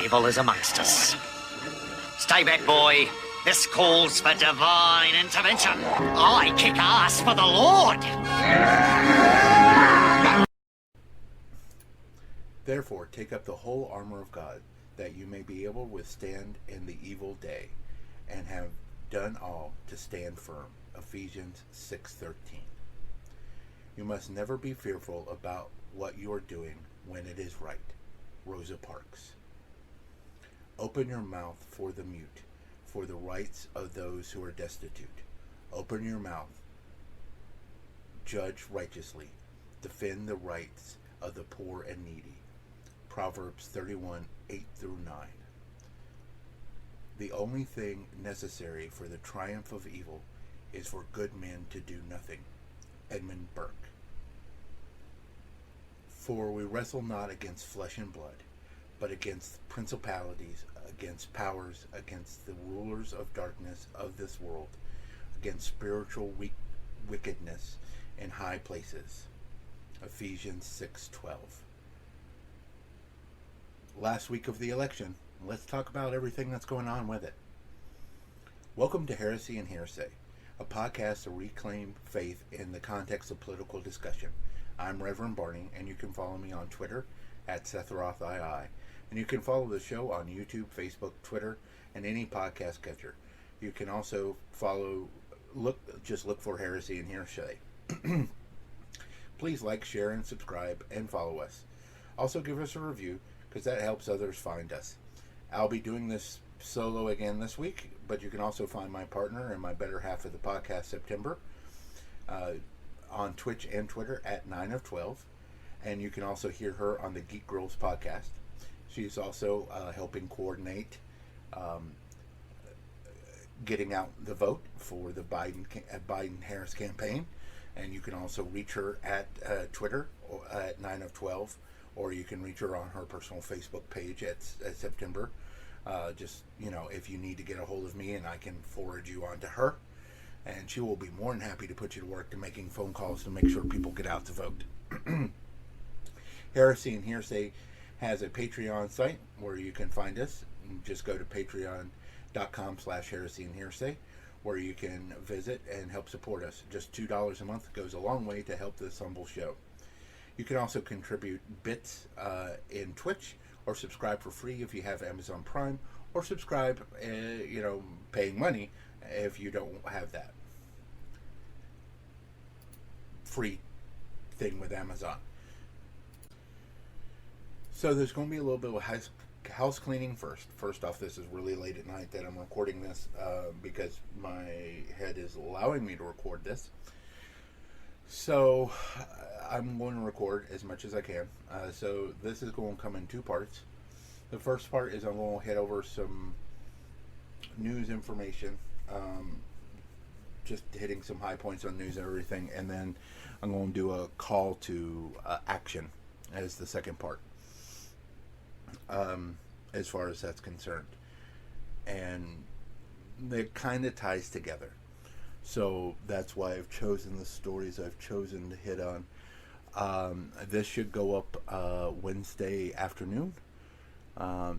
evil is amongst us. Stay back, boy. This calls for divine intervention. I kick ass for the Lord. Therefore, take up the whole armor of God, that you may be able to withstand in the evil day, and have done all to stand firm. Ephesians 6:13. You must never be fearful about what you are doing when it is right. Rosa Parks. Open your mouth for the mute, for the rights of those who are destitute. Open your mouth. Judge righteously. Defend the rights of the poor and needy. Proverbs 31:8-9. The only thing necessary for the triumph of evil is for good men to do nothing. Edmund Burke. For we wrestle not against flesh and blood, but against principalities, against powers, against the rulers of darkness of this world, against spiritual wickedness in high places. Ephesians 6:12. Last week of the election, let's talk about everything that's going on with it. Welcome to Heresy and Hearsay, a podcast to reclaim faith in the context of political discussion. I'm Reverend Barney, and you can follow me on Twitter at SethRothII, and you can follow the show on YouTube, Facebook, Twitter, and any podcast catcher. You can also just look for Heresy and Hearsay. Please like, share, and subscribe, and follow us. Also give us a review, because that helps others find us. I'll be doing this solo again this week, but you can also find my partner and my better half of the podcast, September, on Twitch and Twitter at 9 of 12, and you can also hear her on the Geek Girls podcast. She's also helping coordinate getting out the vote for the Biden-Harris campaign, and you can also reach her at Twitter at 9 of 12, or you can reach her on her personal Facebook page at September. If you need to get a hold of me, and I can forward you on to her, and she will be more than happy to put you to work to making phone calls to make sure people get out to vote. Heresy and Hearsay has a Patreon site where you can find us. Just go to patreon.com/Heresy and Hearsay, where you can visit and help support us. Just $2 a month goes a long way to help this humble show. You can also contribute bits in Twitch, or subscribe for free if you have Amazon Prime, or subscribe, paying money if you don't have that free thing with Amazon. So there's going to be a little bit of house cleaning first. First off, this is really late at night that I'm recording this because my head is allowing me to record this. So I'm going to record as much as I can. So this is going to come in two parts. The first part is I'm going to head over some news information, just hitting some high points on news and everything, and then I'm going to do a call to action as the second part, as far as that's concerned. And it kind of ties together. So that's why I've chosen the stories I've chosen to hit on. This should go up Wednesday afternoon,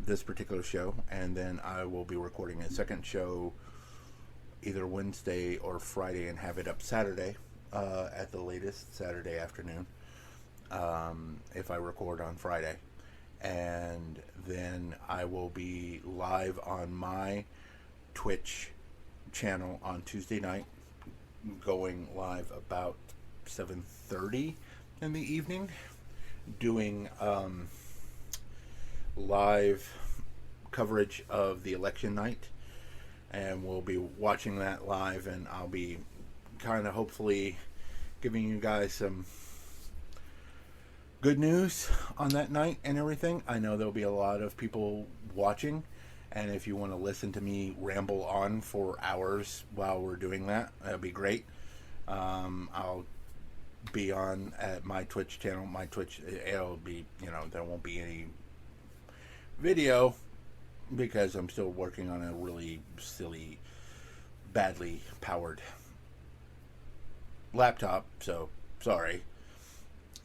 this particular show, and then I will be recording a second show either Wednesday or Friday and have it up Saturday, at the latest Saturday afternoon, if I record on Friday. And then I will be live on my Twitch channel on Tuesday night, going live about 7:30 in the evening, doing live coverage of the election night, and we'll be watching that live, and I'll be kind of hopefully giving you guys some good news on that night and everything. I know there'll be a lot of people watching, and if you want to listen to me ramble on for hours while we're doing that, that'd be great. I'll be on at my Twitch channel. My Twitch, it'll be, there won't be any video because I'm still working on a really silly, badly powered laptop, so sorry.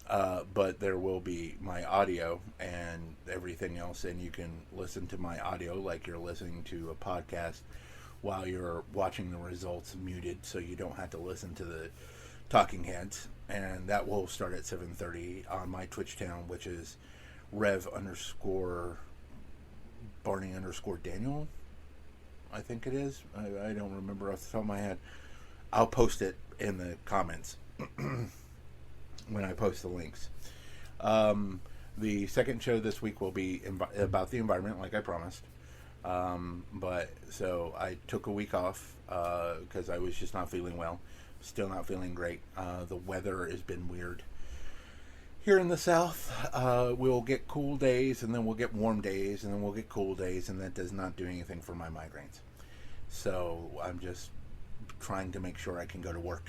but there will be my audio and everything else, and you can listen to my audio like you're listening to a podcast while you're watching the results muted, so you don't have to listen to the talking heads. And that will start at 7:30 on my Twitch channel, which is Rev_Barney_Daniel, I think it is. I don't remember off the top of my head. I'll post it in the comments when I post the links. The second show this week will be about the environment, like I promised. But so I took a week off because I was just not feeling well. Still not feeling great. The weather has been weird here in the South. We'll get cool days, and then we'll get warm days, and then we'll get cool days, and that does not do anything for my migraines. So I'm just trying to make sure I can go to work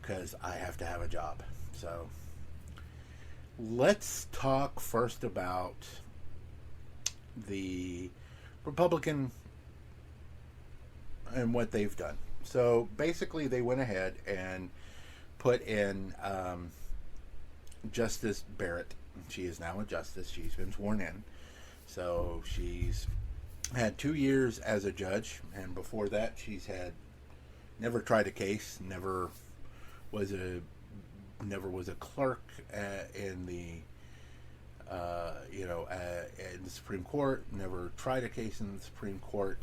because I have to have a job. So let's talk first about the Republican and what they've done. So basically they went ahead and put in Justice Barrett. She is now a justice. She's been sworn in. So she's had 2 years as a judge, and before that she's had never tried a case, never was a clerk in the in the Supreme Court, never tried a case in the Supreme Court,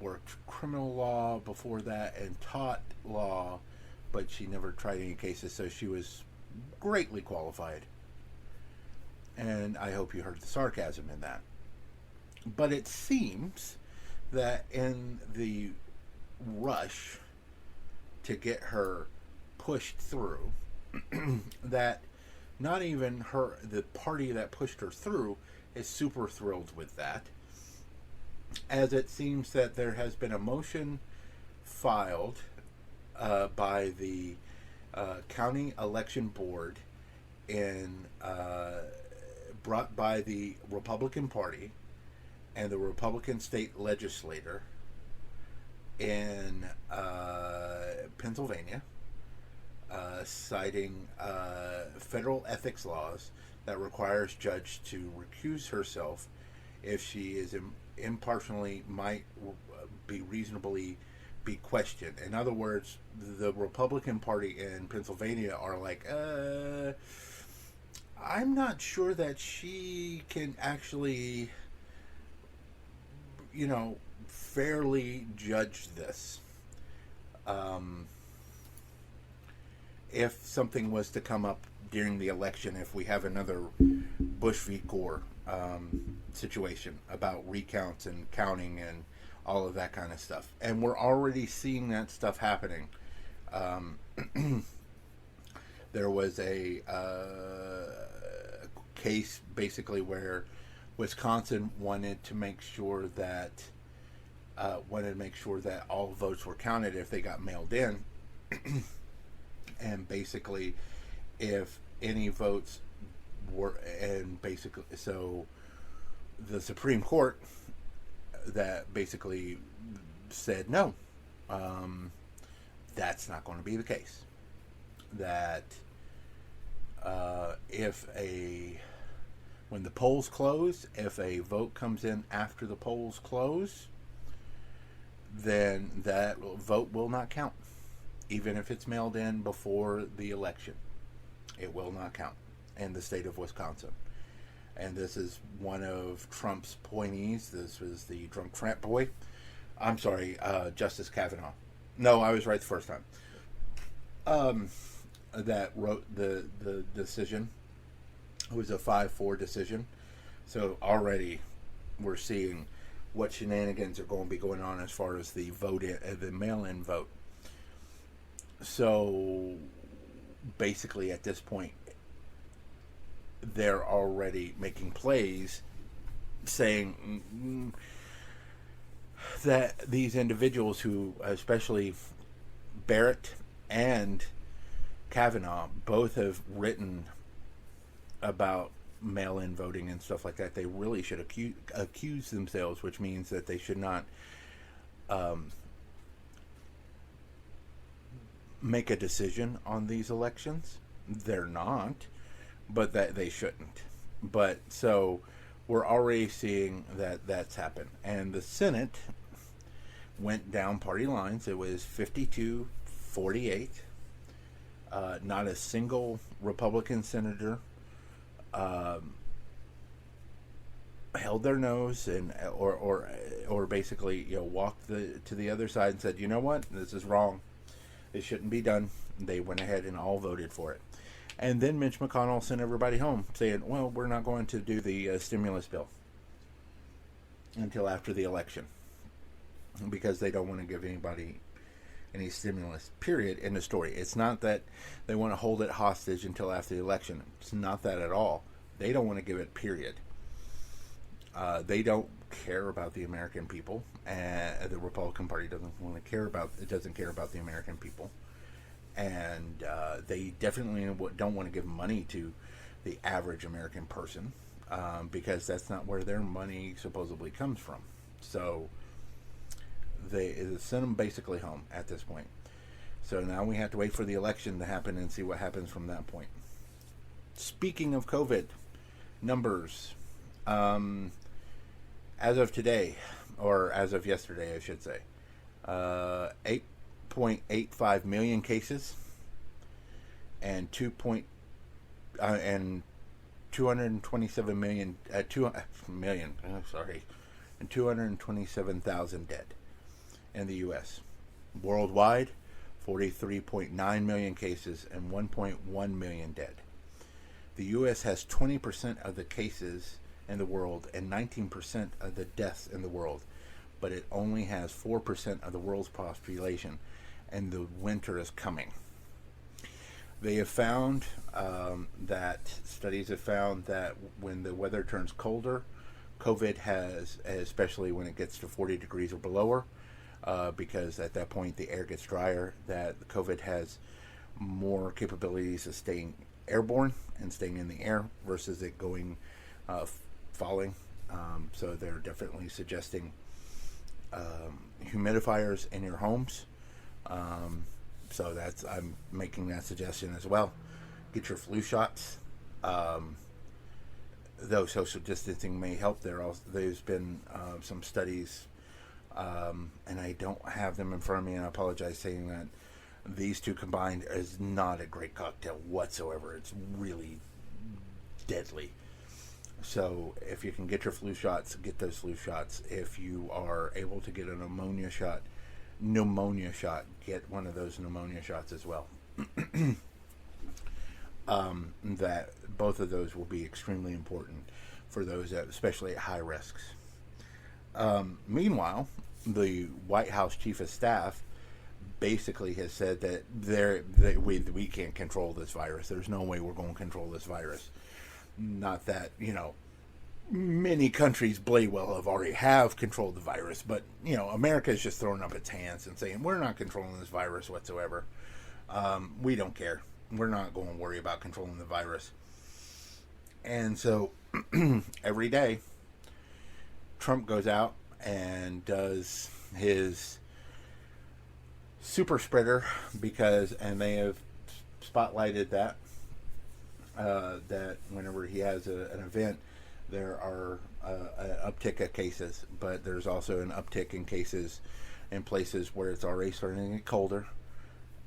worked criminal law before that and taught law, but she never tried any cases, so she was greatly qualified. And I hope you heard the sarcasm in that. But it seems that in the rush to get her pushed through, that not even the party that pushed her through is super thrilled with that, as it seems that there has been a motion filed by the county election board brought by the Republican Party and the Republican state legislator in Pennsylvania, citing federal ethics laws that requires judge to recuse herself if she is impartially might be reasonably be questioned. In other words, the Republican Party in Pennsylvania are like, I'm not sure that she can actually, fairly judge this. If something was to come up during the election, if we have another Bush v. Gore situation about recounts and counting and all of that kind of stuff. And we're already seeing that stuff happening. There was a case basically where Wisconsin wanted to make sure that all votes were counted if they got mailed in. And basically, if any votes were, and basically, so the Supreme Court that basically said no, that's not going to be the case. That when the polls close, if a vote comes in after the polls close, then that vote will not count. Even if it's mailed in before the election, it will not count in the state of Wisconsin. And this is one of Trump's appointees. This was the drunk frat boy. I'm sorry, Justice Kavanaugh. No, I was right the first time. That wrote the decision. It was a 5-4 decision. So already we're seeing what shenanigans are going to be going on as far as the the mail-in vote. So basically at this point, they're already making plays saying that these individuals who, especially Barrett and Kavanaugh, both have written about mail-in voting and stuff like that. They really should accuse themselves, which means that they should not make a decision on these elections. they're not, but that they shouldn't. But so we're already seeing that that's happened. And the Senate went down party lines. It was 52-48. Not a single Republican senator held their nose and or basically walked to the other side and said, you know what, this is wrong. It shouldn't be done. They went ahead and all voted for it. And then Mitch McConnell sent everybody home saying, well, we're not going to do the stimulus bill until after the election because they don't want to give anybody any stimulus, period, in the story. It's not that they want to hold it hostage until after the election. It's not that at all. They don't want to give it, period. They don't care about the American people. The Republican Party doesn't care about the American people. And they definitely don't want to give money to the average American person because that's not where their money supposedly comes from. So they sent them basically home at this point. So now we have to wait for the election to happen and see what happens from that point. Speaking of COVID numbers, as of today, or as of yesterday, I should say, 8.85 million cases and 227 million, and 227,000 dead in the U.S. Worldwide, 43.9 million cases and 1.1 million dead. The U.S. has 20% of the cases in the world and 19% of the deaths in the world, but it only has 4% of the world's population, and the winter is coming. They have found studies have found that when the weather turns colder, COVID has, especially when it gets to 40 degrees or below, because at that point the air gets drier, that COVID has more capabilities of staying airborne and staying in the air versus it going falling. So they're definitely suggesting humidifiers in your homes. So I'm making that suggestion as well. Get your flu shots. Though social distancing may help, there's been some studies, and I don't have them in front of me, and I apologize saying that these two combined is not a great cocktail whatsoever. It's really deadly. So if you can get your flu shots, get those flu shots. If you are able to get a pneumonia shot, get one of those pneumonia shots as well. That both of those will be extremely important for those especially at high risks. Meanwhile, the White House Chief of Staff basically has said that we can't control this virus. There's no way we're going to control this virus. Not that, many countries already have controlled the virus, but, America is just throwing up its hands and saying, we're not controlling this virus whatsoever. We don't care. We're not going to worry about controlling the virus. And so every day, Trump goes out and does his super spreader and they have spotlighted that whenever he has an event, there are an uptick of cases, but there's also an uptick in cases in places where it's already starting to get colder,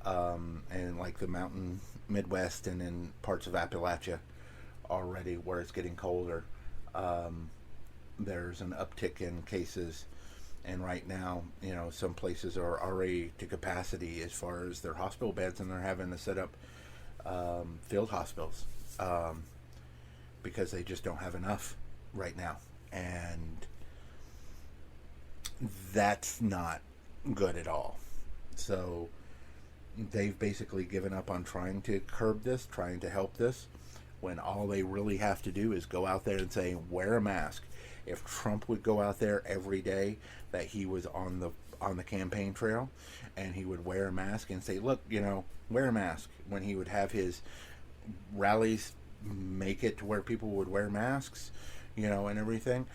and like the mountain Midwest and in parts of Appalachia already where it's getting colder. There's an uptick in cases, and right now, some places are already to capacity as far as their hospital beds, and they're having to set up field hospitals because they just don't have enough right now, and that's not good at all. So they've basically given up on trying to curb this, trying to help this, when all they really have to do is go out there and say, wear a mask. If Trump would go out there every day that he was on the campaign trail, and he would wear a mask and say, look, wear a mask, when he would have his rallies make it to where people would wear masks, and everything,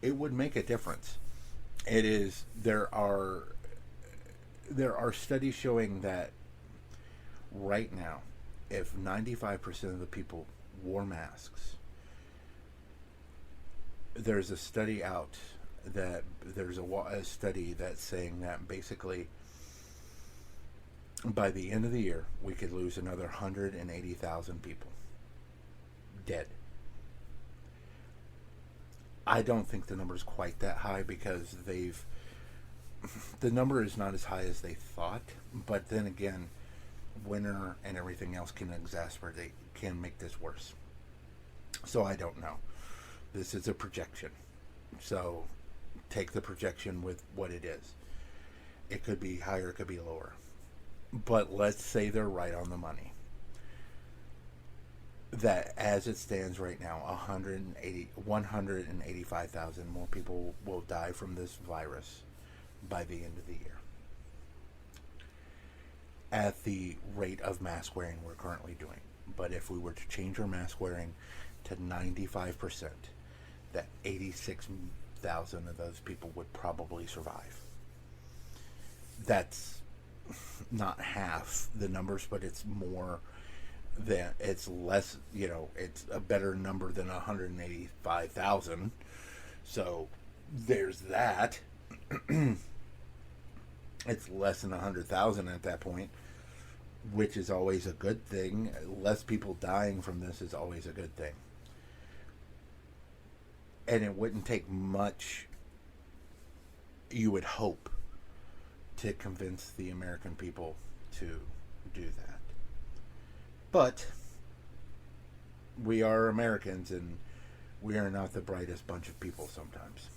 it would make a difference. There are studies showing that right now, if 95% of the people wore masks, there's a study out that there's a study that's saying that basically by the end of the year we could lose another 180,000 people dead. I don't think the number is quite that high because the number is not as high as they thought, but then again, winter and everything else can make this worse. So I don't know. This is a projection. So take the projection with what it is. It could be higher, it could be lower. But let's say they're right on the money. That as it stands right now, 185,000 more people will die from this virus by the end of the year. At the rate of mask wearing we're currently doing. But if we were to change our mask wearing to 95%, that 86,000 of those people would probably survive. That's not half the numbers, but it's more than, it's less, it's a better number than 185,000. So there's that. It's less than 100,000 at that point, which is always a good thing. Less people dying from this is always a good thing. And it wouldn't take much, you would hope, to convince the American people to do that. But we are Americans, and we are not the brightest bunch of people sometimes.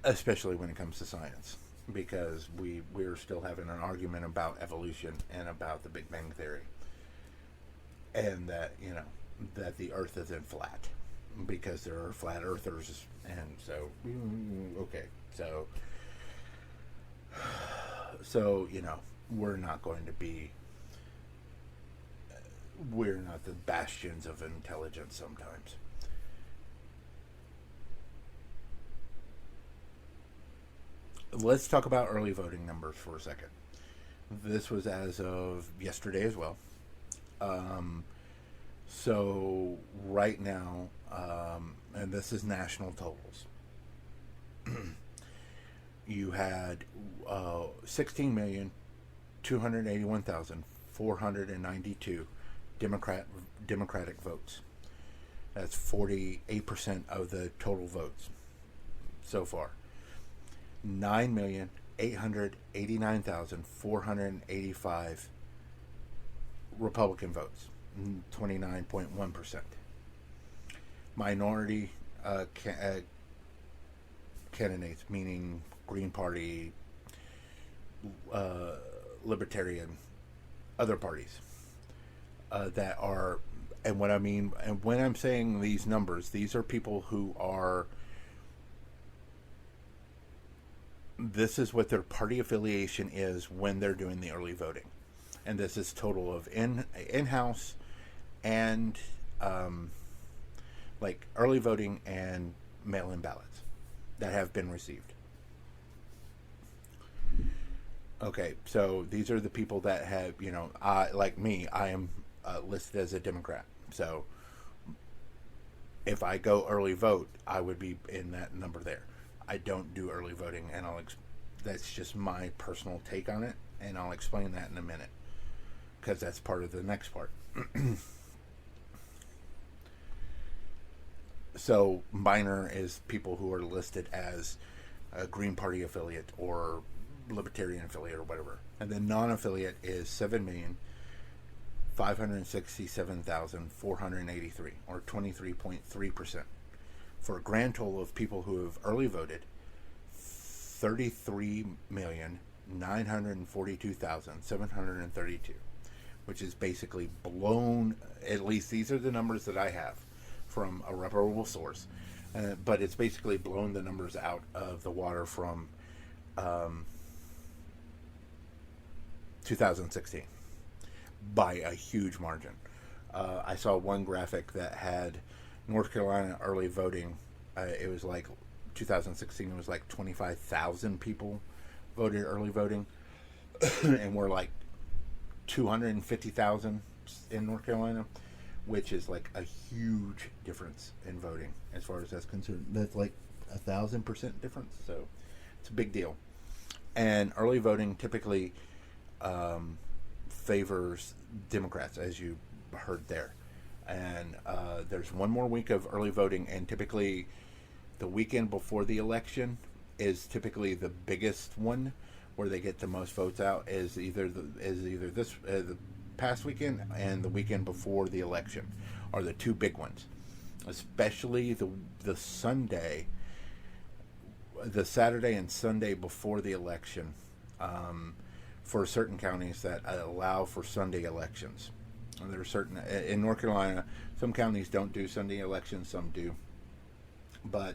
Especially when it comes to science, because we're still having an argument about evolution and about the Big Bang Theory, and that that the Earth isn't flat, because there are flat earthers, and so okay, so we're not going to be, we're not the bastions of intelligence sometimes. Let's talk about early voting numbers for a second. This was as of yesterday as well. So right now, and this is national totals, you had 16,281,492 Democratic votes. That's 48% of the total votes so far. 9,889,485 Republican votes, 29.1%. Minority candidates, meaning Green Party, Libertarian, other parties that are, and what I mean, and when I'm saying these numbers, these are people who are, this is what their party affiliation is when they're doing the early voting. And this is total of in-house and like early voting and mail-in ballots that have been received. Okay, so these are the people that have, like me, I am listed as a Democrat. So if I go early vote, I would be in that number there. I don't do early voting, and that's just my personal take on it, and I'll explain that in a minute, because that's part of the next part. So minor is people who are listed as a Green Party affiliate or Libertarian affiliate or whatever, and then non-affiliate is 7,567,483, or 23.3%, for a grand total of people who have early voted 33,942,732, which is basically blown, at least these are the numbers that I have from a reputable source, but it's basically blown the numbers out of the water from 2016 by a huge margin. I saw one graphic that had North Carolina early voting. It was like 2016. It was like 25,000 people voted early voting. and we're like 250,000 in North Carolina, which is like a huge difference in voting as far as that's concerned. That's like 1,000% difference, so it's a big deal. And early voting typically favors Democrats, as you heard there. And there's one more week of early voting, and typically the weekend before the election is typically the biggest one, where they get the most votes out. Is either the past weekend and the weekend before the election are the two big ones. Especially the Sunday, the Saturday and Sunday before the election, for certain counties that allow for Sunday elections. And there are certain in North Carolina, some counties don't do Sunday elections, some do, but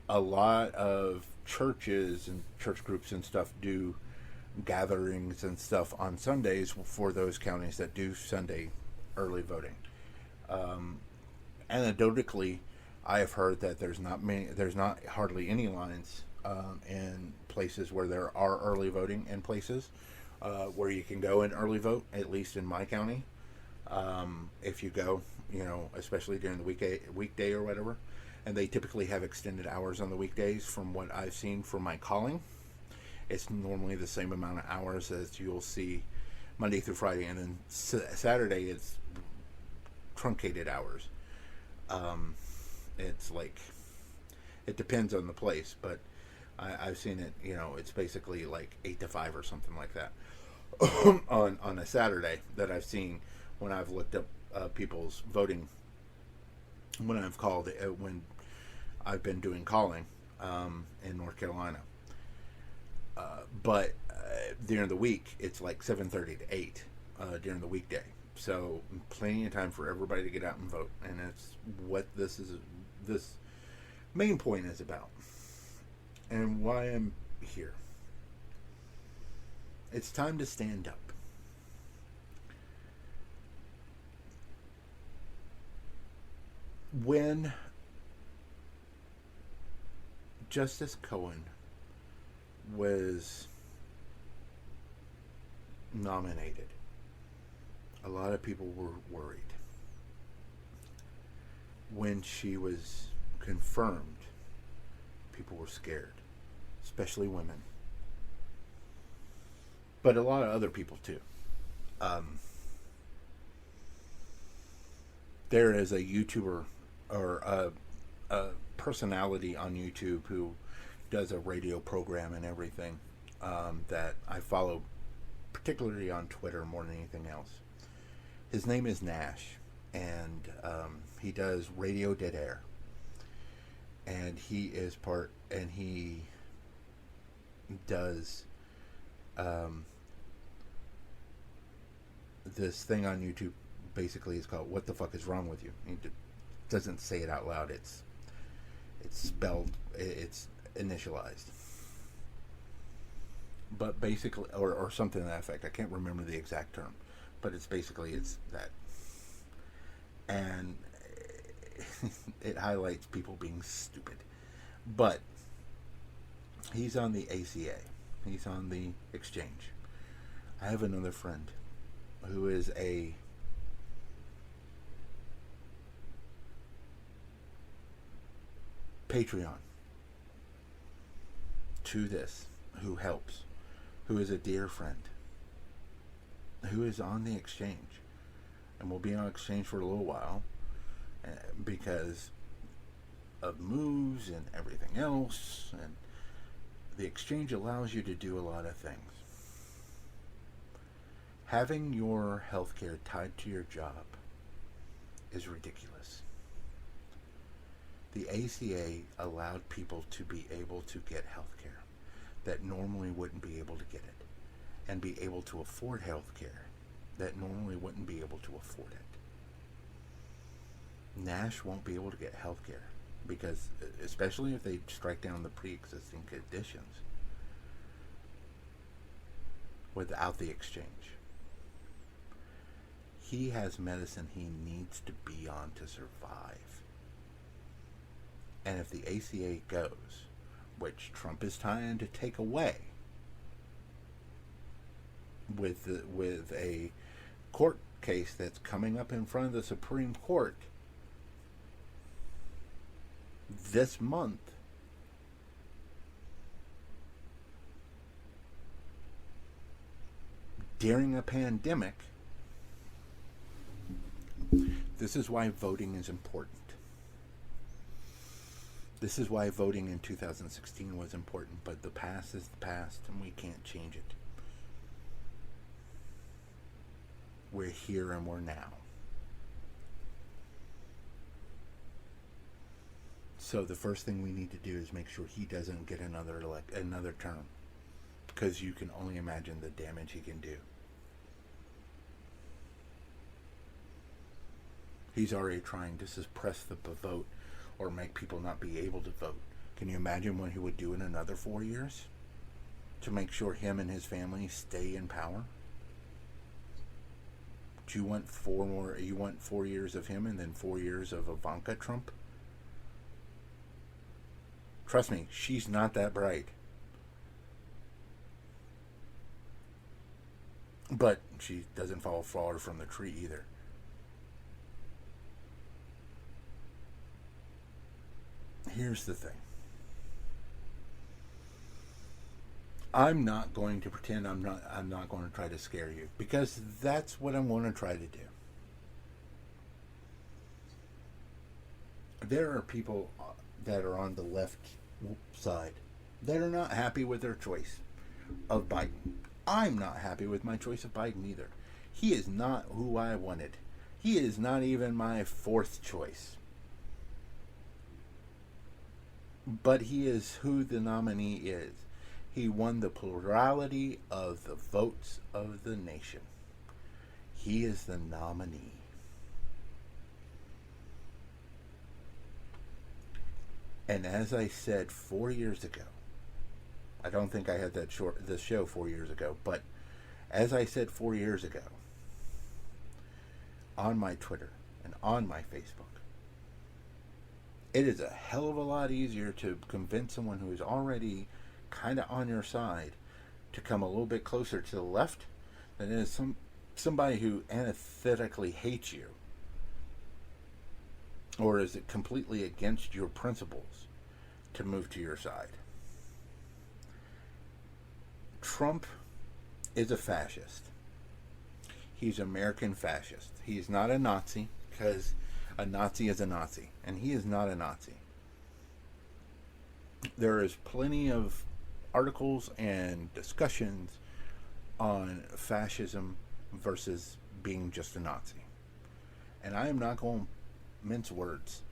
a lot of churches and church groups and stuff do gatherings and stuff on Sundays for those counties that do Sunday early voting. Anecdotally, I have heard that there's not hardly any lines in places where there are early voting in places where you can go and early vote, at least in my county. If you go, especially during the weekday or whatever, and they typically have extended hours on the weekdays. From what I've seen for my calling, it's normally the same amount of hours as you'll see Monday through Friday, and then Saturday it's truncated hours. It's like, it depends on the place, but I've seen it, it's basically like 8 to 5 or something like that on a Saturday that I've seen when I've looked up people's voting, when I've called, when I've been doing calling in North Carolina. But during the week, it's like 7:30 to 8 during the weekday. So plenty of time for everybody to get out and vote, and it's what this main point is about, and why I'm here. It's time to stand up. When Justice Cohen was nominated, a lot of people were worried. When she was confirmed, people were scared, especially women, but a lot of other people too. There is a YouTuber or a personality on YouTube who does a radio program and everything that I follow, particularly on Twitter more than anything else. His name is Nash, and he does Radio Dead Air, and he does this thing on YouTube. Basically, it's called "What the Fuck Is Wrong with You?" He doesn't say it out loud. It's spelled. It's initialized. But basically, or something to that effect. I can't remember the exact term, but it's that. And it highlights people being stupid. But he's on the ACA. He's on the exchange. I have another friend who is a Patreon to this, who helps, who is a dear friend, who is on the exchange, and will be on exchange for a little while because of moves and everything else, and the exchange allows you to do a lot of things. Having your healthcare tied to your job is ridiculous. The ACA allowed people to be able to get healthcare that normally wouldn't be able to get it, and be able to afford healthcare that normally wouldn't be able to afford it. Nash won't be able to get healthcare because, especially if they strike down the pre-existing conditions, without the exchange. He has medicine he needs to be on to survive. And if the ACA goes, which Trump is trying to take away, with a court case that's coming up in front of the Supreme Court this month. During a pandemic. This is why voting is important. This is why voting in 2016 was important, but the past is the past and we can't change it. We're here and we're now. So the first thing we need to do is make sure he doesn't get another term, because you can only imagine the damage he can do. He's already trying to suppress the vote or make people not be able to vote. Can you imagine what he would do in another 4 years to make sure him and his family stay in power? Do you want 4 more? You want 4 years of him and then 4 years of Ivanka Trump? Trust me, she's not that bright. But she doesn't fall far from the tree either. Here's the thing. I'm not going to pretend I'm not going to try to scare you, because that's what I'm going to try to do. There are people that are on the left side that are not happy with their choice of Biden. I'm not happy with my choice of Biden either. He is not who I wanted. He is not even my fourth choice. But he is who the nominee is. He won the plurality of the votes of the nation. He is the nominee. And as I said 4 years ago, I don't think I had the show 4 years ago, but as I said 4 years ago, on my Twitter and on my Facebook, it is a hell of a lot easier to convince someone who is already kind of on your side to come a little bit closer to the left than it is somebody who antithetically hates you or is completely against your principles to move to your side. Trump is a fascist. He's an American fascist. He's not a Nazi, because a Nazi is a Nazi, and he is not a Nazi. There is plenty of articles and discussions on fascism versus being just a Nazi. And I am not going to mince words.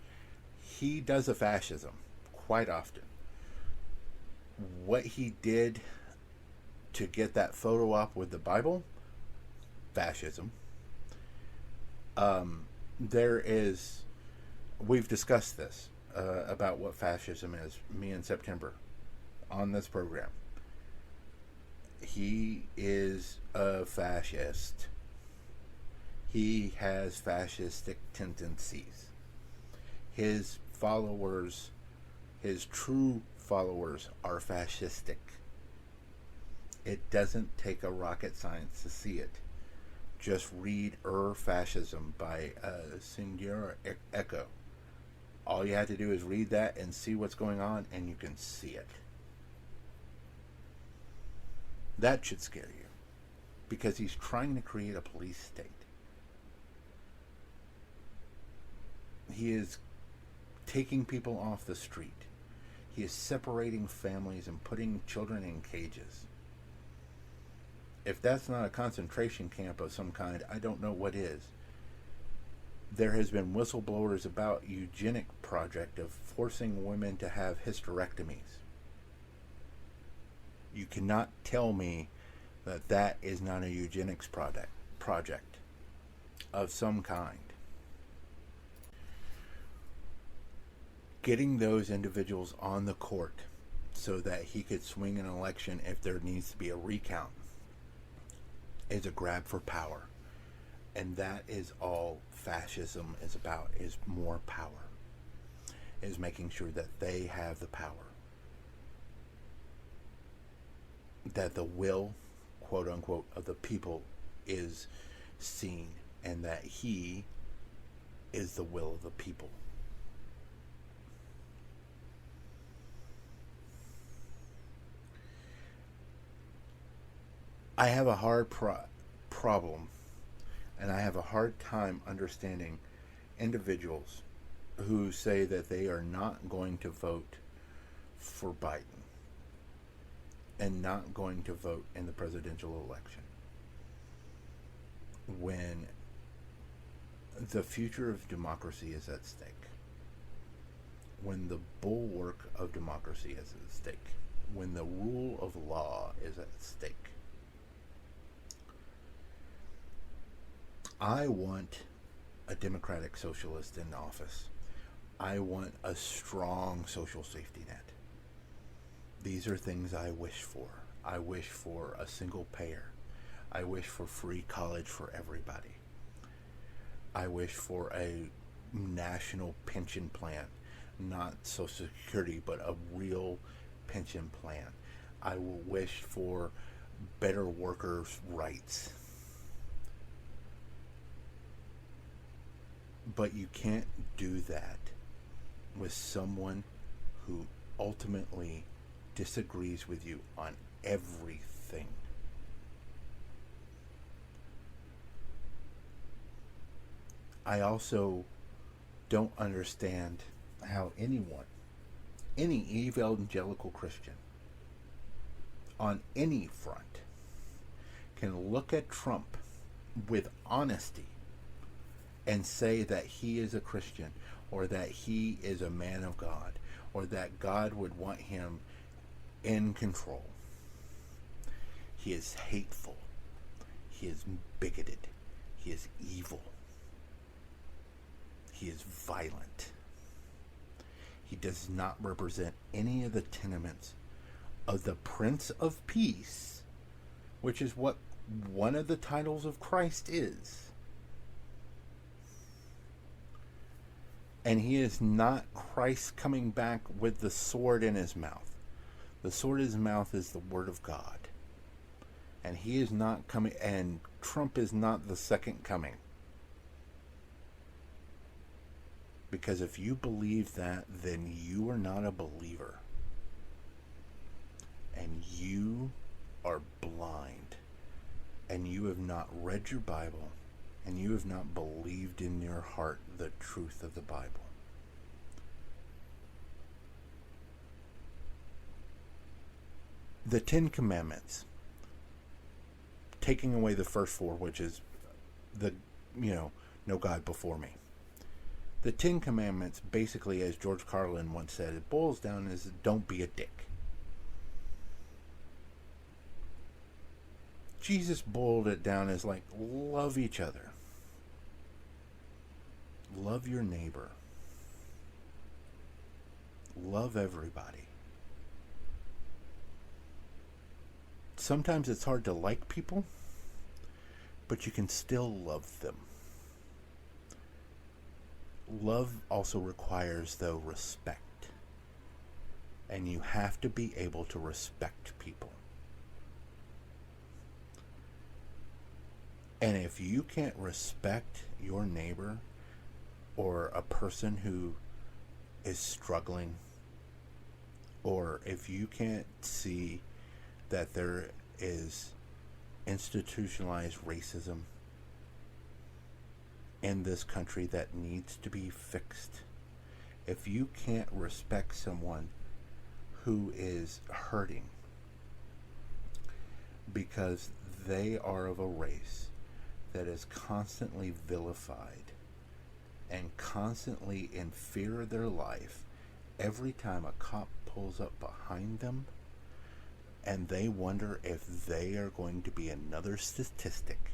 He does a fascism quite often. What he did to get that photo op with the Bible, fascism. We've discussed this about what fascism is, me in September, on this program. He is a fascist. He has fascistic tendencies. His followers, his true followers, are fascistic. It doesn't take a rocket science to see it. Just read Fascism by Senor Eco. All you have to do is read that and see what's going on, and you can see it. That should scare you, because he's trying to create a police state. He is taking people off the street. He is separating families and putting children in cages. If that's not a concentration camp of some kind, I don't know what is. There has been whistleblowers about eugenic project of forcing women to have hysterectomies. You cannot tell me that that is not a eugenics project of some kind. Getting those individuals on the court so that he could swing an election if there needs to be a recount is a grab for power. And that is all fascism is about, is more power. Is making sure that they have the power. That the will, quote unquote, of the people is seen, and that he is the will of the people. I have a hard problem, and I have a hard time understanding individuals who say that they are not going to vote for Biden and not going to vote in the presidential election when the future of democracy is at stake, when the bulwark of democracy is at stake, when the rule of law is at stake. I want a democratic socialist in office. I want a strong social safety net. These are things I wish for. I wish for a single payer. I wish for free college for everybody. I wish for a national pension plan, not Social Security, but a real pension plan. I will wish for better workers' rights. But you can't do that with someone who ultimately disagrees with you on everything. I also don't understand how anyone, any evangelical Christian on any front, can look at Trump with honesty and say that he is a Christian, or that he is a man of God, or that God would want him in control. He is hateful. He is bigoted. He is evil. He is violent. He does not represent any of the tenements of the Prince of Peace, which is what one of the titles of Christ is. And he is not Christ coming back with the sword in his mouth. The sword in his mouth is the word of God. And he is not coming, and Trump is not the second coming. Because if you believe that, then you are not a believer. And you are blind. And you have not read your Bible. And you have not believed in your heart the truth of the Bible. The 10 Commandments, taking away the first 4, which is no God before me. The 10 Commandments, basically, as George Carlin once said, it boils down as don't be a dick. Jesus boiled it down as like, love each other. Love your neighbor. Love everybody. Sometimes it's hard to like people, but you can still love them. Love also requires, though, respect. And you have to be able to respect people. And if you can't respect your neighbor or a person who is struggling, or if you can't see that there is institutionalized racism in this country that needs to be fixed, if you can't respect someone who is hurting because they are of a race that is constantly vilified and constantly in fear of their life every time a cop pulls up behind them, and they wonder if they are going to be another statistic,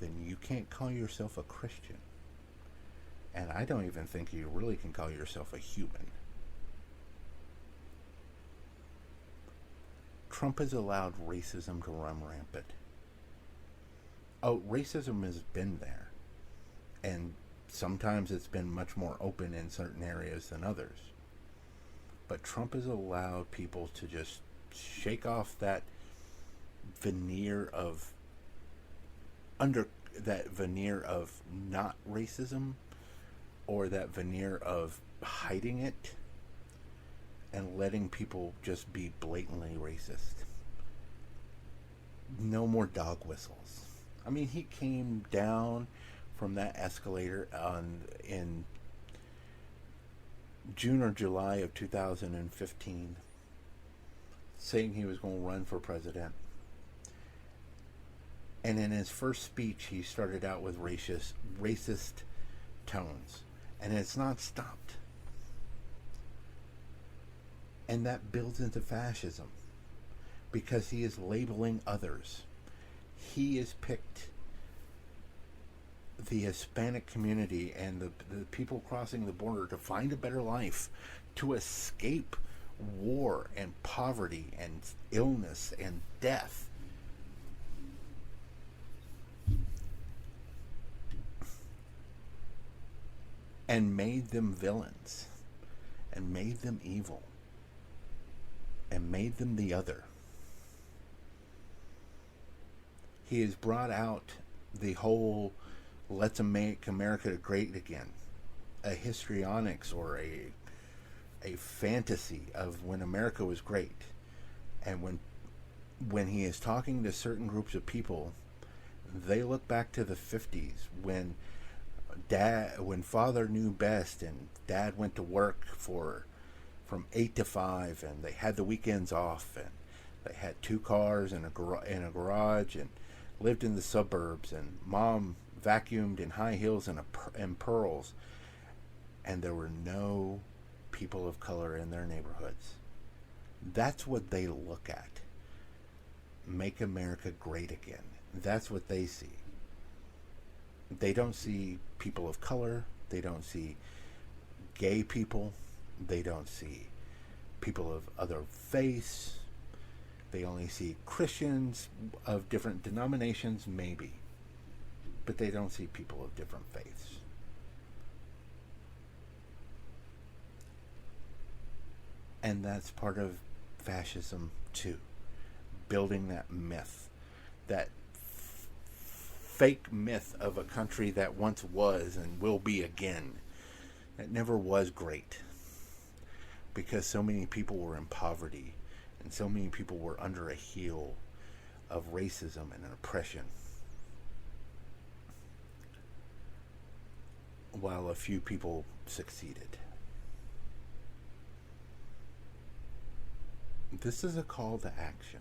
then you can't call yourself a Christian. And I don't even think you really can call yourself a human. Trump has allowed racism to run rampant. Oh, racism has been there. And sometimes it's been much more open in certain areas than others. But Trump has allowed people to just shake off that veneer of not racism, or that veneer of hiding it and letting people just be blatantly racist. No more dog whistles. I mean, he came down from that escalator in June or July of 2015, saying he was going to run for president. And in his first speech, he started out with racist tones. And it's not stopped. And that builds into fascism, because he is labeling others. He has picked the Hispanic community and the people crossing the border to find a better life, to escape war and poverty and illness and death. And made them villains, and made them evil, and made them the other. He has brought out the whole "let's make America great again," a histrionics or a fantasy of when America was great. And when he is talking to certain groups of people, they look back to the 50s when father knew best and dad went to work from 8 to 5, and they had the weekends off, and they had 2 cars and a garage, and lived in the suburbs, and mom vacuumed in high heels and pearls, and there were no people of color in their neighborhoods. That's what they look at. Make America great again. That's what they see. They don't see people of color. They don't see gay people. They don't see people of other faiths. They only see Christians of different denominations, maybe. But they don't see people of different faiths. And that's part of fascism too. Building that myth, that fake myth of a country that once was and will be again, that never was great, because so many people were in poverty and so many people were under a heel of racism and oppression, while a few people succeeded. This is a call to action.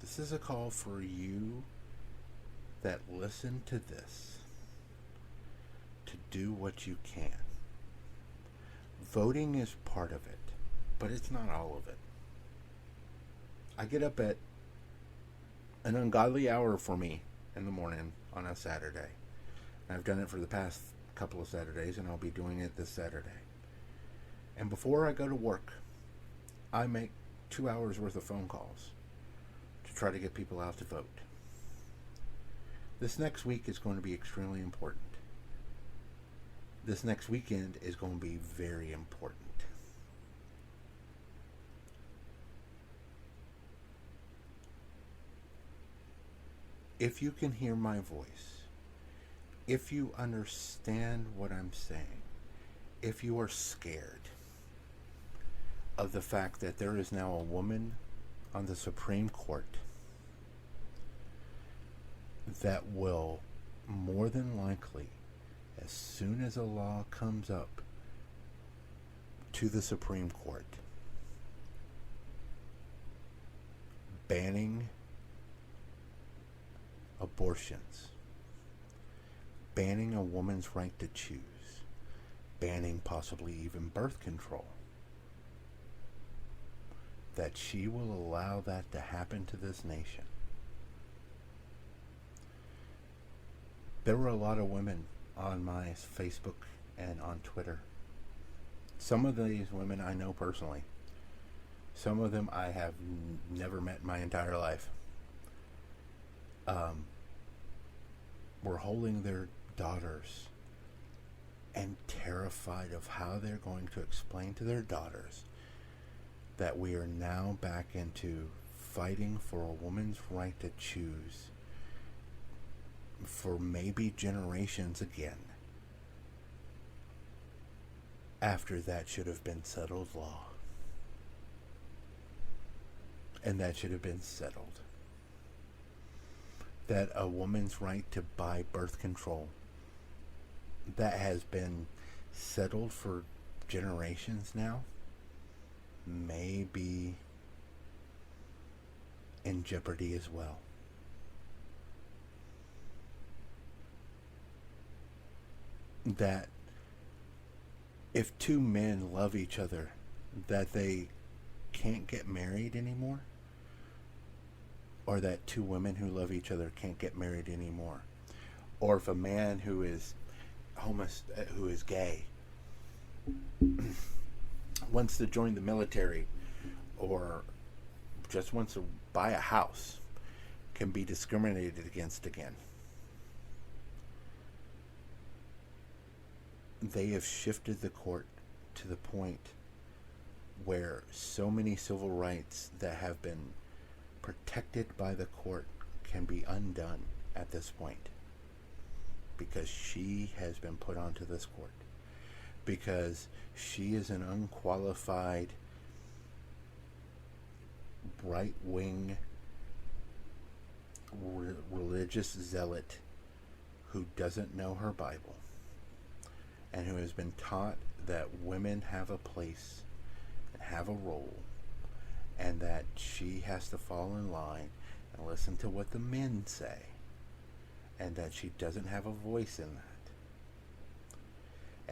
This is a call for you that listen to this to do what you can. Voting is part of it, but it's not all of it. I get up at an ungodly hour for me in the morning on a Saturday. I've done it for the past couple of Saturdays, and I'll be doing it this Saturday. And before I go to work, I make 2 hours worth of phone calls to try to get people out to vote. This next week is going to be extremely important. This next weekend is going to be very important. If you can hear my voice, if you understand what I'm saying, if you are scared of the fact that there is now a woman on the Supreme Court that will more than likely, as soon as a law comes up to the Supreme Court banning abortions, banning a woman's right to choose, banning possibly even birth control, that she will allow that to happen to this nation. There were a lot of women on my Facebook and on Twitter. Some of these women I know personally. Some of them I have never met in my entire life. Were holding their daughters and terrified of how they're going to explain to their daughters that we are now back into fighting for a woman's right to choose for maybe generations again, after that should have been settled law. And that should have been settled. That a woman's right to buy birth control, that has been settled for generations now, may be in jeopardy as well. That if two men love each other, that they can't get married anymore, or that two women who love each other can't get married anymore, or if a man who is gay wants to join the military or just wants to buy a house, can be discriminated against again. They have shifted the court to the point where so many civil rights that have been protected by the court can be undone at this point, because she has been put onto this court, because she is an unqualified right-wing religious zealot who doesn't know her Bible, and who has been taught that women have a place and have a role, and that she has to fall in line and listen to what the men say, and that she doesn't have a voice in that.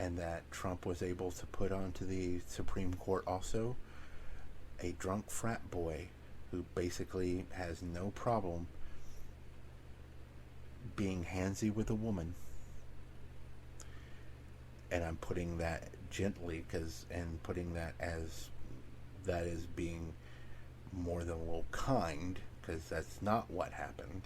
And that Trump was able to put onto the Supreme Court also a drunk frat boy who basically has no problem being handsy with a woman. And I'm putting that gently, and putting that as that is being more than a little kind, because that's not what happened.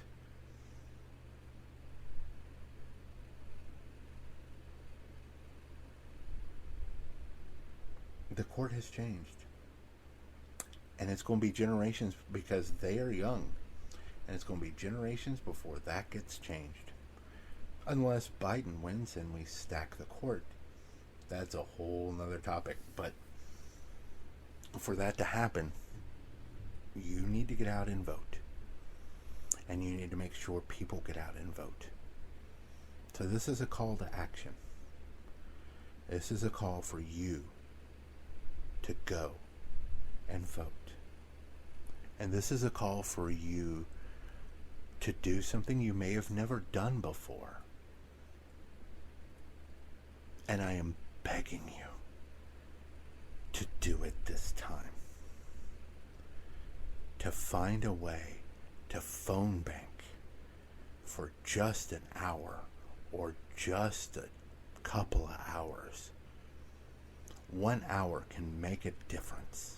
The court has changed. And it's going to be generations, because they are young. And it's going to be generations before that gets changed. Unless Biden wins and we stack the court. That's a whole nother topic. But for that to happen, you need to get out and vote. And you need to make sure people get out and vote. So this is a call to action. This is a call for you to go and vote. And this is a call for you to do something you may have never done before. And I am begging you to do it this time. To find a way to phone bank for just an hour or just a couple of hours. 1 hour can make a difference.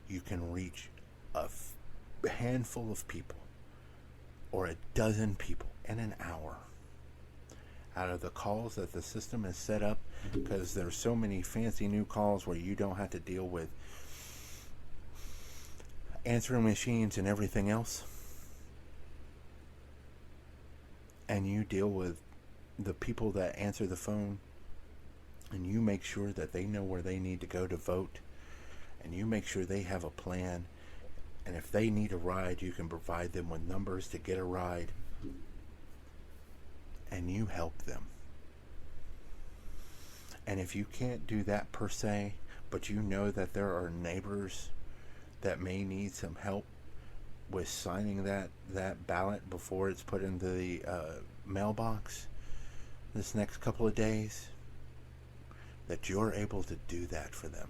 You can reach a handful of people or a dozen people in an hour out of the calls that the system has set up, because there's so many fancy new calls where you don't have to deal with answering machines and everything else, and you deal with the people that answer the phone, and you make sure that they know where they need to go to vote, and you make sure they have a plan, and if they need a ride, you can provide them with numbers to get a ride, and you help them. And if you can't do that per se, but you know that there are neighbors that may need some help with signing that ballot before it's put into the mailbox this next couple of days, that you're able to do that for them.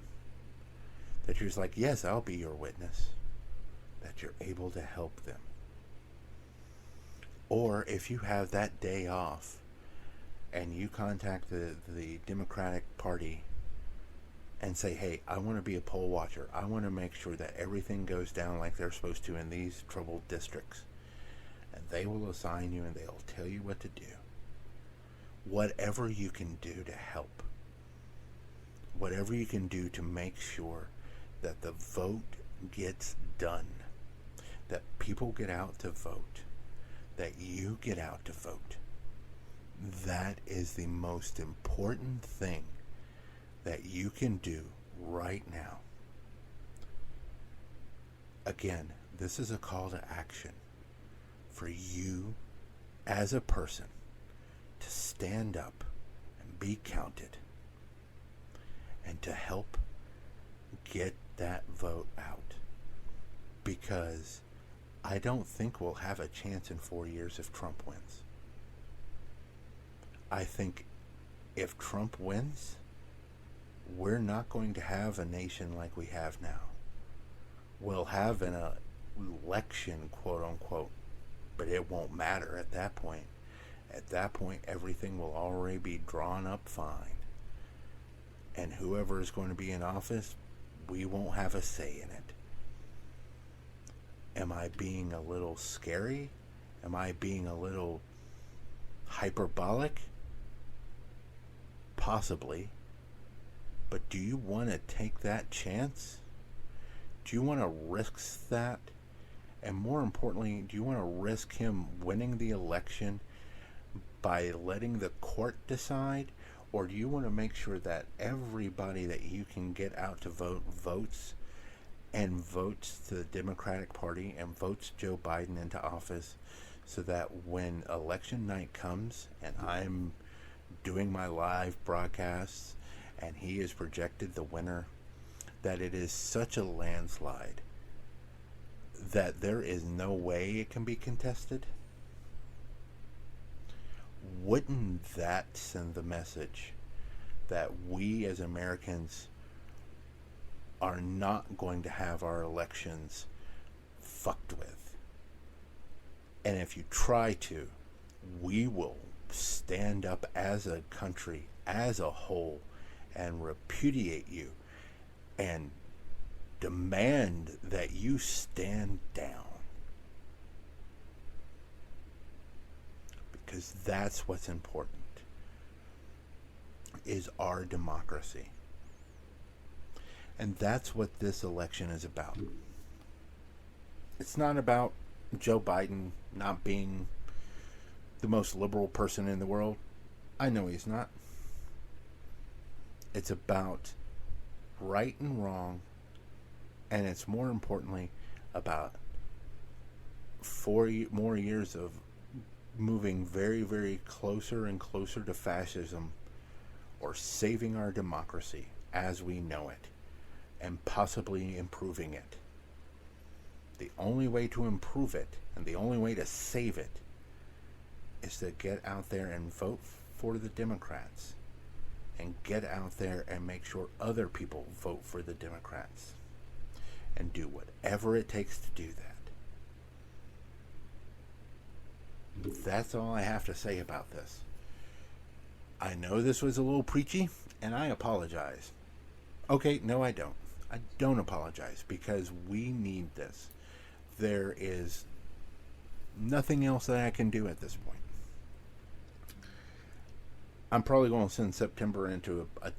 That you're just like, yes, I'll be your witness. That you're able to help them. Or if you have that day off and you contact the Democratic Party and say, hey, I want to be a poll watcher. I want to make sure that everything goes down like they're supposed to in these troubled districts. And they will assign you and they'll tell you what to do. Whatever you can do to help. Whatever you can do to make sure that the vote gets done that people get out to vote, that you get out to vote. That is the most important thing that you can do right now. Again, this is a call to action for you as a person to stand up and be counted and to help get that vote out. Because I don't think we'll have a chance in 4 years if Trump wins. I think if Trump wins, we're not going to have a nation like we have now. We'll have an election, quote unquote, but it won't matter at that point. At that point, everything will already be drawn up fine. And whoever is going to be in office, we won't have a say in it. Am I being a little scary? Am I being a little hyperbolic? Possibly. But do you want to take that chance? Do you want to risk that? And more importantly, do you want to risk him winning the election by letting the court decide? Or do you want to make sure that everybody that you can get out to vote votes, and votes to the Democratic Party and votes Joe Biden into office, so that when election night comes and I'm doing my live broadcasts and he is projected the winner, that it is such a landslide that there is no way it can be contested? Wouldn't that send the message that we as Americans are not going to have our elections fucked with? And if you try to, we will stand up as a country, as a whole, and repudiate you and demand that you stand down. Because that's what's important, is our democracy. And that's what this election is about. It's not about Joe Biden not being the most liberal person in the world. I know he's not. It's about right and wrong, and it's more importantly about 4 more years of moving very, very closer and closer to fascism, or saving our democracy as we know it, and possibly improving it. The only way to improve it, and the only way to save it, is to get out there and vote for the Democrats, and get out there and make sure other people vote for the Democrats, and do whatever it takes to do that. That's all I have to say about this. I know this was a little preachy, and I apologize. Okay, no, I don't. I don't apologize, because we need this. There is nothing else that I can do at this point. I'm probably going to send September into a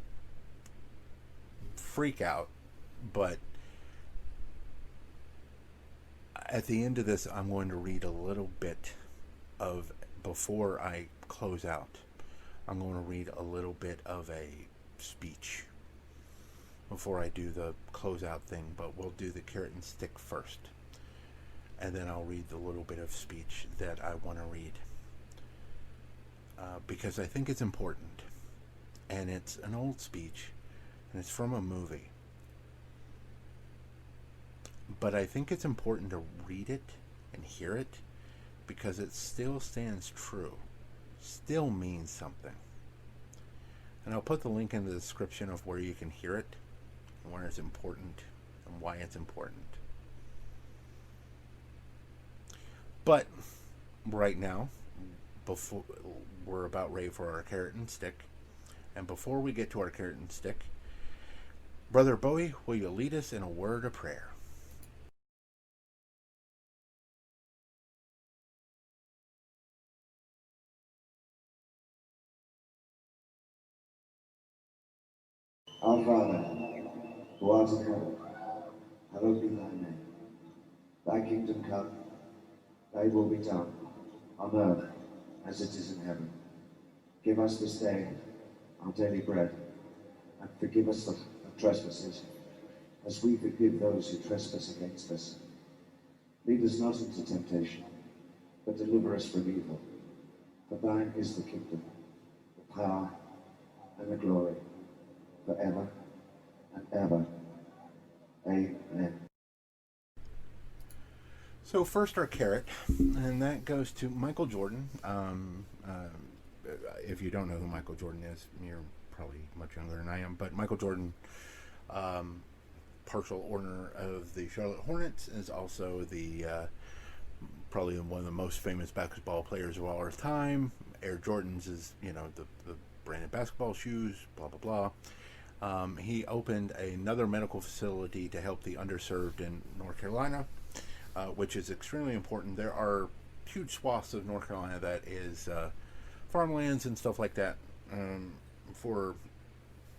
freak out, but at the end of this, I'm going to read a little bit of, before I close out, I'm going to read a little bit of a speech before I do the closeout thing, but we'll do the carrot and stick first. And then I'll read the little bit of speech that I want to read. Because I think it's important. And it's an old speech, and it's from a movie. But I think it's important to read it and hear it, because it still stands true. Still means something. And I'll put the link in the description of where you can hear it, and where it's important, and why it's important. But right now, before we're about ready for our carrot and stick, and before we get to our carrot and stick, Brother Bowie, will you lead us in a word of prayer? Our Father, who art in heaven, hallowed be thy name. Thy kingdom come, thy will be done, on earth as it is in heaven. Give us this day our daily bread, and forgive us our trespasses, as we forgive those who trespass against us. Lead us not into temptation, but deliver us from evil. For thine is the kingdom, the power, and the glory, forever and ever. Amen. So first our carrot, and that goes to Michael Jordan. If you don't know who Michael Jordan is, you're probably much younger than I am, but Michael Jordan, partial owner of the Charlotte Hornets, is also the probably one of the most famous basketball players of all our time. Air Jordans is, the branded basketball shoes, blah, blah, blah. He opened another medical facility to help the underserved in North Carolina, which is extremely important. There are huge swaths of North Carolina that is farmlands and stuff like that.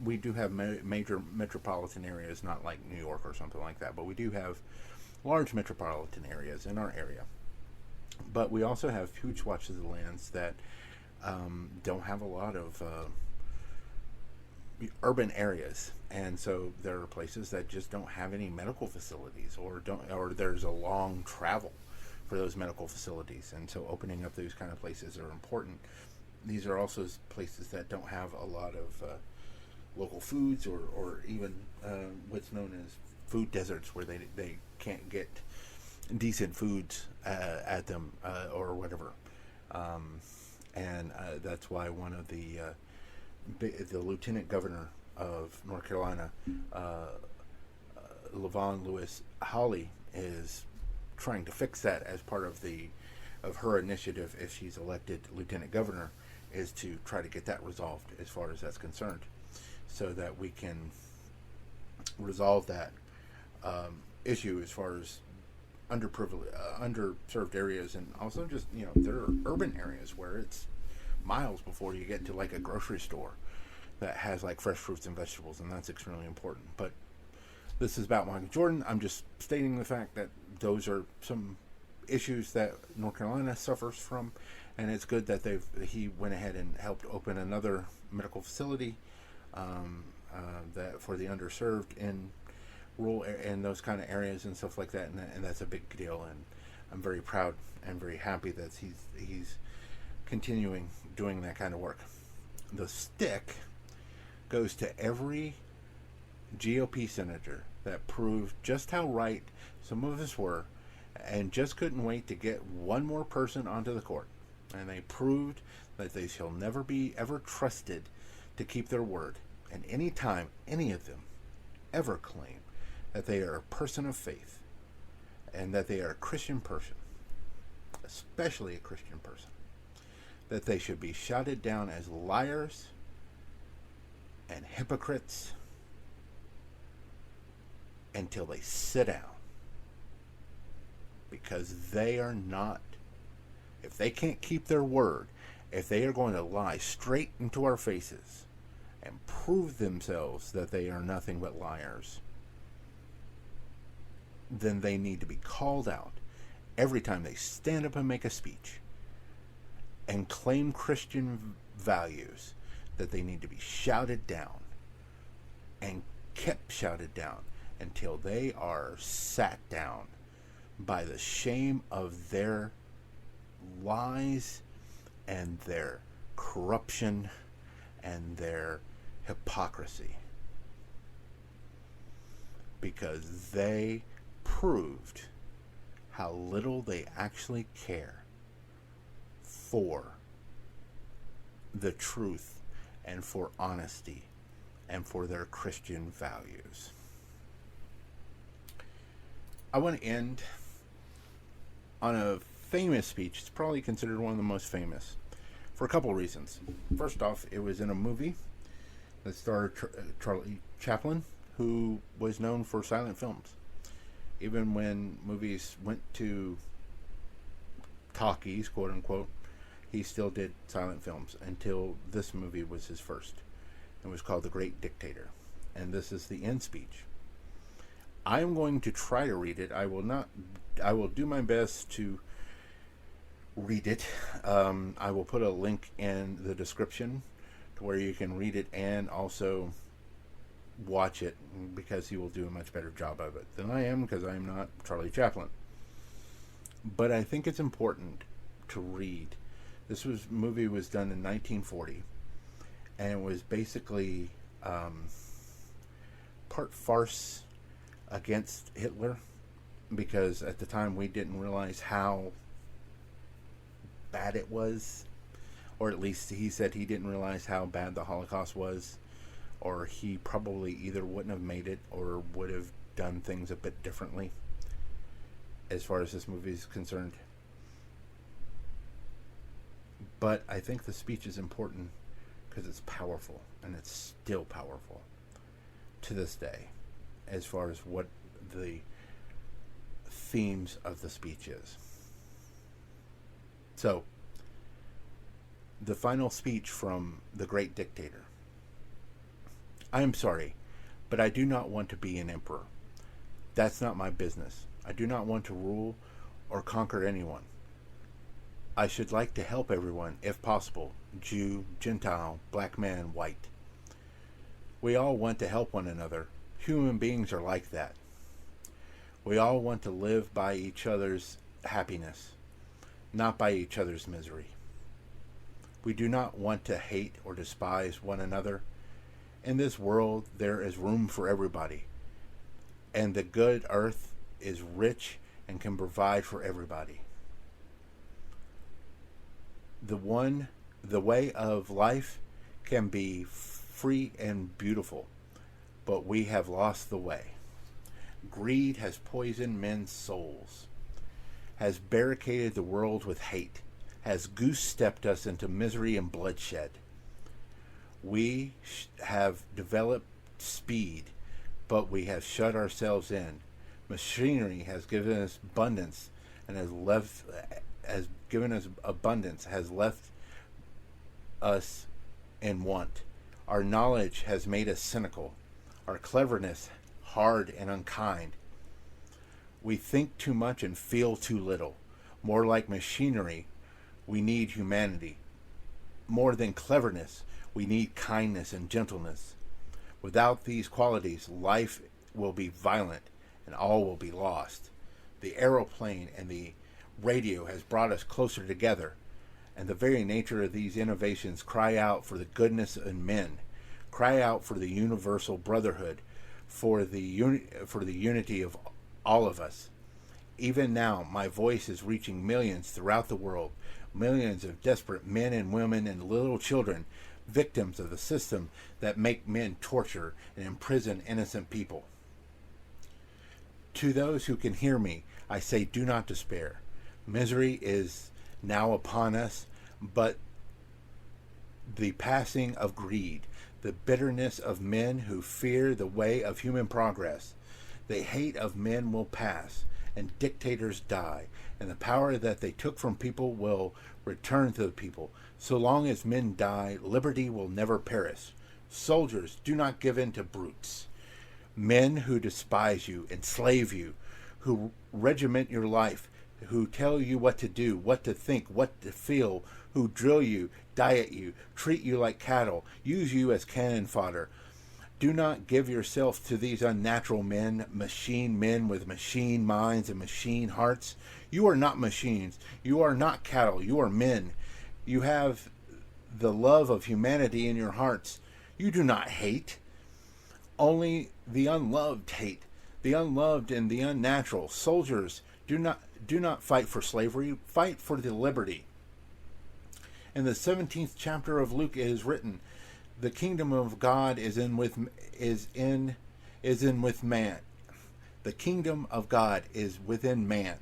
We do have major metropolitan areas, not like New York or something like that, but we do have large metropolitan areas in our area. But we also have huge swatches of lands that don't have a lot of urban areas, and so there are places that just don't have any medical facilities, or there's a long travel for those medical facilities, and so opening up those kind of places are important. These are also places that don't have a lot of local foods, or even what's known as food deserts, where they can't get decent foods at them or whatever, and that's why one of the lieutenant governor of North Carolina, LaVon Lewis Hawley, is trying to fix that as part of her initiative, if she's elected lieutenant governor, is to try to get that resolved as far as that's concerned, so that we can resolve that issue as far as underserved areas, and also just, there are urban areas where it's miles before you get to like a grocery store that has like fresh fruits and vegetables, and that's extremely important. But this is about Michael Jordan. I'm just stating the fact that those are some issues that North Carolina suffers from, and it's good that he went ahead and helped open another medical facility that for the underserved in rural and those kind of areas and stuff like that, and that's a big deal, and I'm very proud and very happy that he's continuing doing that kind of work. The stick goes to every GOP senator that proved just how right some of us were, and just couldn't wait to get one more person onto the court, and they proved that they shall never be ever trusted to keep their word. And any time any of them ever claim that they are a person of faith, and that they are a Christian person, especially a Christian person, that they should be shouted down as liars and hypocrites until they sit down. Because they are not, if they can't keep their word, if they are going to lie straight into our faces and prove themselves that they are nothing but liars, then they need to be called out every time they stand up and make a speech and claim Christian values, that they need to be shouted down and kept shouted down until they are sat down by the shame of their lies and their corruption and their hypocrisy, because they proved how little they actually care for the truth and for honesty and for their Christian values. I want to end on a famous speech. It's probably considered one of the most famous for a couple of reasons. First off, it was in a movie that starred Charlie Chaplin, who was known for silent films. Even when movies went to talkies, quote unquote, he still did silent films until this movie was his first. It was called The Great Dictator. And this is the end speech. I am going to try to read it. I will do my best to read it. I will put a link in the description to where you can read it and also watch it, because he will do a much better job of it than I am, because I am not Charlie Chaplin. But I think it's important to read. This movie was done in 1940, and it was basically part farce against Hitler, because at the time we didn't realize how bad it was, or at least he said he didn't realize how bad the Holocaust was, or he probably either wouldn't have made it or would have done things a bit differently as far as this movie is concerned. But I think the speech is important because it's powerful, and it's still powerful to this day as far as what the themes of the speech is. So, the final speech from the Great Dictator. I am sorry, but I do not want to be an emperor. That's not my business. I do not want to rule or conquer anyone. I should like to help everyone, if possible, Jew, Gentile, black man, white. We all want to help one another. Human beings are like that. We all want to live by each other's happiness, not by each other's misery. We do not want to hate or despise one another. In this world, there is room for everybody, and the good earth is rich and can provide for everybody. The way of life can be free and beautiful, but we have lost the way. Greed has poisoned men's souls, has barricaded the world with hate, has goose-stepped us into misery and bloodshed. We have developed speed, but we have shut ourselves in. Machinery has given us abundance and has left us in want. Our knowledge has made us cynical, our cleverness hard and unkind. We think too much and feel too little. More like machinery, we need humanity. More than cleverness, we need kindness and gentleness. Without these qualities, life will be violent and all will be lost. The aeroplane and the radio has brought us closer together, and the very nature of these innovations cry out for the goodness in men, cry out for the universal brotherhood, for the unity of all of us. Even now, my voice is reaching millions throughout the world, millions of desperate men and women and little children, victims of the system that make men torture and imprison innocent people. To those who can hear me, I say, do not despair. Misery is now upon us, but the passing of greed, the bitterness of men who fear the way of human progress, the hate of men will pass, and dictators die, and the power that they took from people will return to the people. So long as men die, liberty will never perish. Soldiers, do not give in to brutes. Men who despise you, enslave you, who regiment your life, who tell you what to do, what to think, what to feel, who drill you, diet you, treat you like cattle, use you as cannon fodder. Do not give yourself to these unnatural men, machine men with machine minds and machine hearts. You are not machines. You are not cattle. You are men. You have the love of humanity in your hearts. You do not hate. Only the unloved hate. The unloved and the unnatural. Soldiers, do not fight for slavery. Fight for the liberty. In the 17th chapter of Luke it is written, the kingdom of God is in with man. The kingdom of God is within man.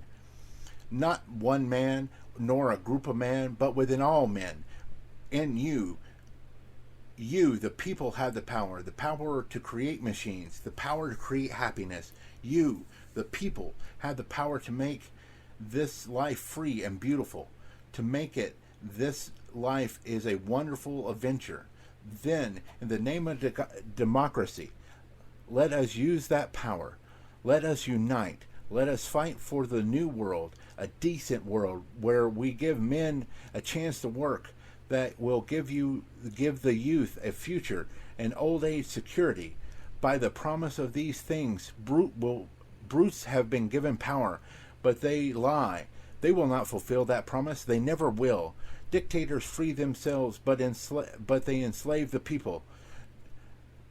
Not one man, nor a group of men, but within all men. In you, the people, have the power to create machines, the power to create happiness. You, the people, have the power to make this life free and beautiful, to make it, this life is a wonderful adventure. Then, in the name of democracy, let us use that power. Let us unite. Let us fight for the new world, a decent world where we give men a chance to work, that will give the youth a future and old age security. By the promise of these things, brutes have been given power, but they lie. They will not fulfill that promise. They never will. Dictators free themselves, but they enslave the people.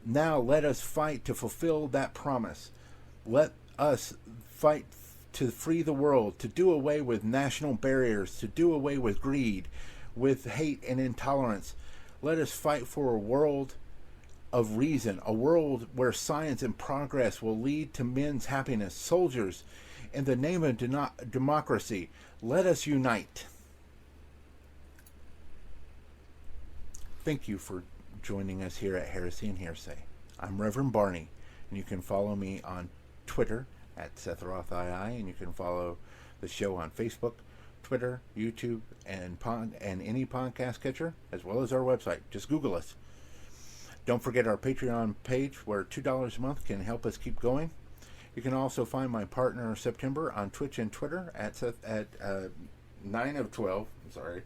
Now let us fight to fulfill that promise. Let us fight to free the world, to do away with national barriers, to do away with greed, with hate and intolerance. Let us fight for a world of reason, a world where science and progress will lead to men's happiness. Soldiers, in the name of democracy, let us unite. Thank you for joining us here at Heresy and Hearsay. I'm Reverend Barney, and you can follow me on Twitter at SethRothII, and you can follow the show on Facebook, Twitter, YouTube, and any podcast catcher, as well as our website. Just Google us. Don't forget our Patreon page, where $2 a month can help us keep going. You can also find my partner September on Twitch and Twitter at 9 of 12. Sorry,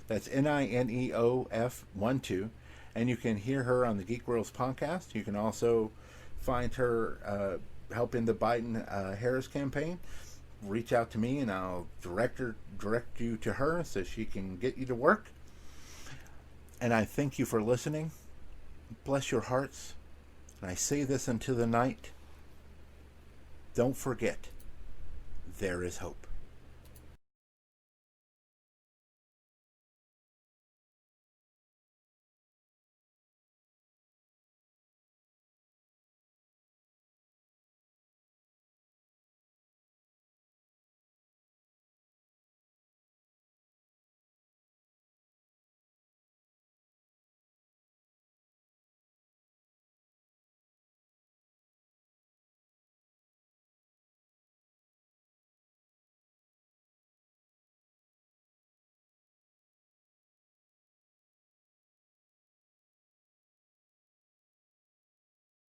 that's NINEOF12, and you can hear her on the Geek Worlds podcast. You can also find her helping the Biden Harris campaign. Reach out to me, and I'll direct you to her so she can get you to work. And I thank you for listening. Bless your hearts. And I say this unto the night. Don't forget, there is hope.